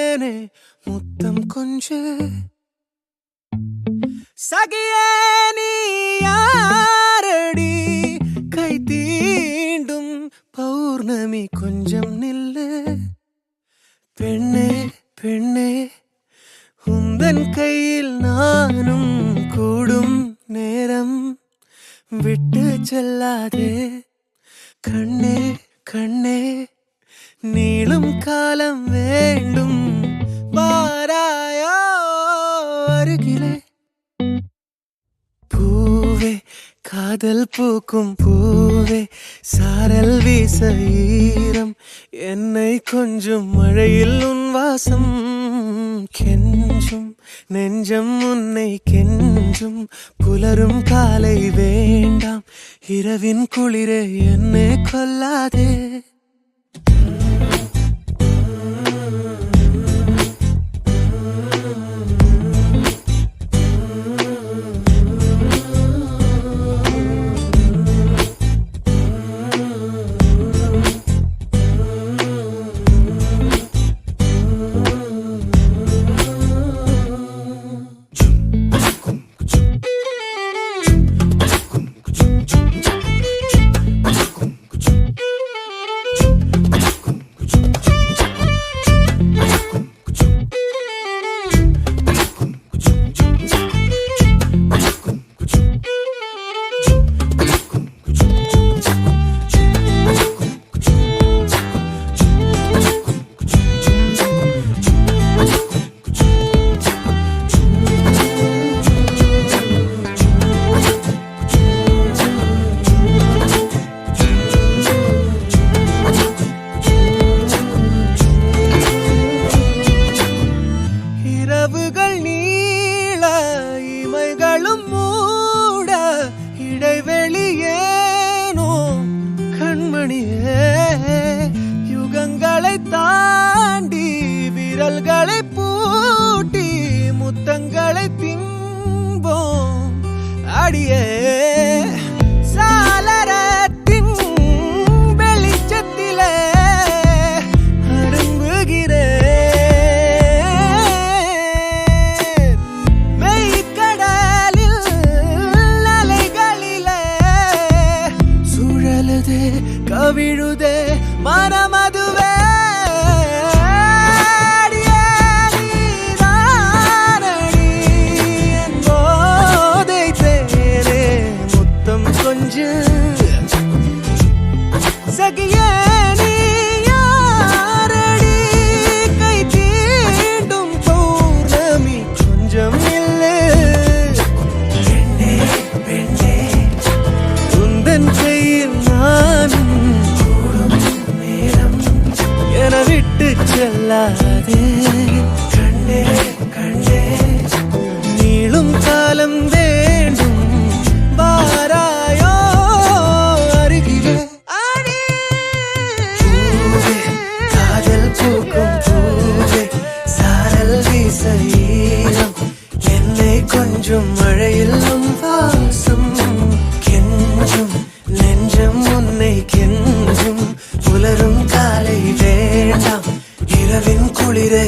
தேனே முத்தம் கொஞ்சு சகியே நீ யாரடி கை தீண்டும் பௌர்ணமி கொஞ்சம் நில்லு பெண்ணே பெண்ணே உந்தன் கையில் நானும் கூடும் நேரம் விட்டு செல்லாதே கண்ணே கண்ணே நீளும் காலம் வேண்டும் வாராயோ அருகிலே பூவே காதல் பூக்கும் பூவே சாரல் வீச ஈரம் என்னை கொஞ்சம் மழையில் உன் வாசம் கெஞ்சும் நெஞ்சம் உன்னை கெஞ்சும் புலரும் காலை வேண்டாம் இரவின் குளிரே என்னை கொல்லாதே யுகங்களை தாண்டி விரல்களை பூட்டி முத்தங்களை திம்போம் அடியே சாளரத்தின் வெளிச்சத்திலே அரும்புகிறேன் மெய்க்கடலில் அலைகளிலே சுழலுதே கவிழுதே மனமதுவே சகியே நீ யாரடி கை தீண்டும் பௌர்ணமி கொஞ்சம் இல்லை பெண்ணே பெண்ணே உந்தன் கையில் நானும் கூடும் நேரம் என விட்டு செல்லாதே கண்ணே கண்ணே நீளும் காலம் வேண்டும் வாராயோ அருகிலே பூக்கும் பூவே சாரல் வீச ஈரம் என்னை கொஞ்சம் மழையில் உன் வாசம் கெஞ்சும் நெஞ்சம் உன்னை கெஞ்சும் புலரும் காலை வேண்டாம் இரவின் குளிரை